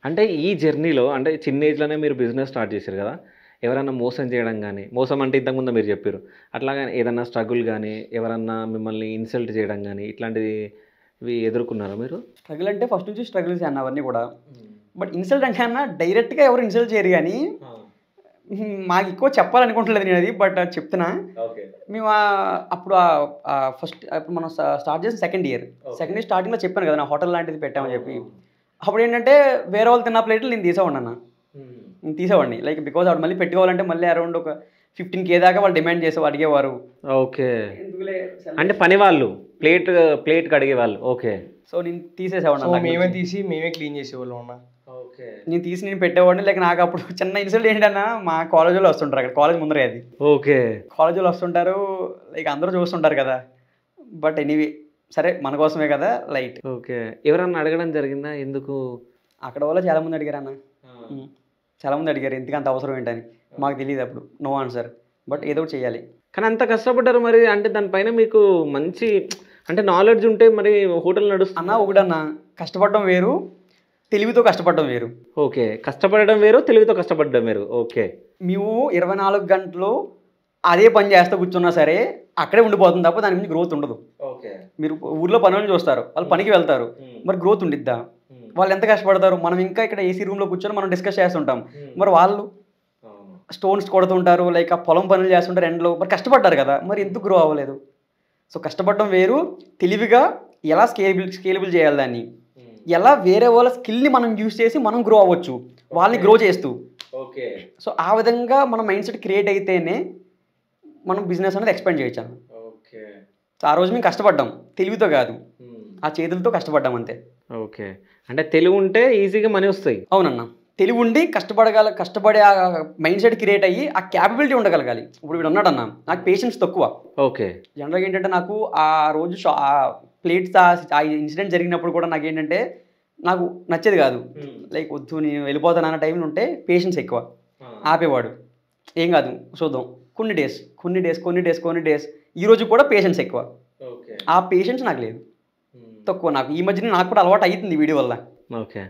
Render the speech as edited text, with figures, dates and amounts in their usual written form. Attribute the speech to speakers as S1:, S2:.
S1: అంటే ఈ జర్నీలో అంటే చిన్న ఏజ్‌లోనే మీరు బిజినెస్ స్టార్ట్ చేశారు గదా! ఎవరన్నా మోసం చేయడం గాని, మోసం అంటే ఇంతకుముందే మీరు చెప్పిర్రు. అట్లాగా ఏదన్నా స్ట్రగుల్ గాని, ఎవరన్నా మిమ్మల్ని ఇన్సల్ట్ చేయడం గాని, ఇట్లాంటివి ఎదుర్కొన్నారా మీరు?
S2: స్ట్రగుల్ అంటే ఫస్ట్ నుంచి స్ట్రగుల్సే అన్న అవన్నీ కూడా.
S1: హ్మ్.
S2: బట్ ఇన్సల్ట్ అంటే అన్న డైరెక్ట్‌గా ఎవరు ఇన్సల్ట్ చేయరు గానీ,
S1: ఆ!
S2: మాకెక్కువ చెప్పాలనుకోవట్లేదు నేనది. బట్ చెప్తున్నా.
S1: ఓకే.
S2: మేము అప్పుడు ఫస్ట్ అప్పుడు మనం స్టార్ట్ చేసిన second year.
S1: Okay.
S2: Second year స్టార్టింగ్‌లో చెప్పాను కదా! నా హోటల్ లాంటిది పెట్టామని చెప్పి.
S1: అవునవును.
S2: అప్పుడేంటంటే వేరే వాళ్ళు తిన్న ప్లేట్లు నేను తీసేవాడినన్న.
S1: హ్మ్.
S2: నేను తీసేవాడిని. లైక్ బికాజ్ ఆవిడ మళ్ళీ పెట్టుకోవాలంటే మళ్ళీ అరౌండ్ ఒక 15K దాకా వాళ్ళు డిమాండ్ అడిగేవారు.
S1: ఓకే.
S2: ఎందుకులే
S1: అంటే పనివాళ్ళు. ప్లేట్ ప్లేట్ కడిగేవాళ్ళు. ఓకే.
S2: సో నేను తీసేసేవాడిని
S3: సో
S2: అన్న దగ్గర
S3: మేమే
S2: నుంచి.
S3: తీసి మేమే క్లీన్ చేసేవాళ్ళం అన్న.
S1: ఓకే.
S2: నేను పెట్టేవాడిని. లైక్ నాకు అప్పుడు చిన్న ఇన్సల్ట్ ఏంటన్నా మా కాలేజీలో వస్తుంటారు అక్కడ. కాలేజ్ ముందరే అది.
S1: ఓకే.
S2: కాలేజీలో వస్తుంటారు. లైక్ అందరూ చూస్తుంటారు కదా! బట్ ఎనీవే సరే మన కోసమే కదా లైట్.
S1: ఓకే. ఎవరన్నా అడగడం జరిగిందా? ఎందుకు?
S2: అక్కడ వాళ్ళు చాలామంది అడిగారన్న.
S1: ఆ!
S2: చాలామంది అడిగారు ఎందుకంత అవసరం ఏంటని. మాకు తెలీదు అప్పుడు. No answer. బట్ ఏదో ఒకటి చేయాలి.
S1: కానీ అంత కష్టపడ్డారు మరి అంటే దానిపైన మీకు మంచి అంటే నాలెడ్జ్ ఉంటే మరి హోటల్ నడుస్తుంది.
S2: అన్న ఒకటన్నా కష్టపడడం వేరు, తెలివితో కష్టపడడం వేరు.
S1: ఓకే. కష్టపడడం వేరు, తెలివితో కష్టపడడం వేరు. ఓకే.
S2: మేము 24 గంటలు అదే పని చేస్తూ కూర్చున్నా సరే అక్కడే ఉండిపోతుంది తప్ప దాని నుంచి గ్రోత్ ఉండదు.
S1: ఓకే.
S2: మీరు ఊర్లో పనులను చూస్తారు. వాళ్ళు పనికి వెళ్తారు. మరి గ్రోత్ ఉండిద్దా? వాళ్ళు ఎంత కష్టపడతారు? మనం ఇంకా ఇక్కడ ఏసీ రూమ్‌లో కూర్చొని మనం డిస్కస్ చేస్తుంటాం. మరి వాళ్ళు
S1: అవును.
S2: స్టోన్స్ కొడుతుంటారు. లైక్ ఆ పొలం పనులు చేస్తుంటారు ఎండలో. మరి కష్టపడ్డారు కదా! మరి ఎందుకు గ్రో అవ్వలేదు? సో కష్టపడడం వేరు, తెలివిగా ఎలా స్కేలబుల్ చేయాలి దాన్ని. ఎలా వేరే వాళ్ళ స్కిల్‌ని మనం యూజ్ చేసి మనం గ్రో అవ్వచ్చు. వాళ్ళని గ్రో చేస్తూ.
S1: ఓకే.
S2: సో ఆ విధంగా మన మైండ్ సెట్ క్రియేట్ అయితేనే మనం బిజినెస్ అనేది ఎక్స్పాండ్ చేయొచ్చు.
S1: ఓకే.
S2: సో ఆ రోజు మేము కష్టపడ్డాం. తెలివితో కాదు.
S1: హ్మ్.
S2: ఆ చేతులతో కష్టపడ్డాం అంతే.
S1: ఓకే. అంటే తెలివి ఉంటే ఈజీగా మనీ వస్తాయి.
S2: అవునన్నా. తెలివి ఉండి కష్టపడే ఆ మైండ్ సెట్ క్రియేట్ అయ్యి ఆ క్యాపబిలిటీ ఉండగలగాలి. ఇప్పుడు వీడు ఉన్నాడన్నా నాకు పేషెన్స్ తక్కువ.
S1: ఓకే.
S2: జనరల్‌గా ఏంటంటే నాకు ఆ రోజు ప్లేట్స్ ఆ ఇన్సిడెంట్ జరిగినప్పుడు కూడా నాకేంటంటే నాకు నచ్చేది కాదు. లైక్ వద్దు నేను వెళ్ళిపోతాను అన్న టైంలో ఉంటే పేషెన్స్ ఎక్కువ. ఆపేవాడు. ఏం కాదు చూద్దాం. కొన్ని డేస్ ఈరోజు కూడా పేషెన్స్ ఎక్కువ.
S1: ఓకే.
S2: ఆ పేషెన్స్ నాకు లేదు. తక్కువ నాకు. ఈ మధ్యన నాకు కూడా అలవాటు అవుతుంది వీడియో వల్ల.
S1: ఓకే.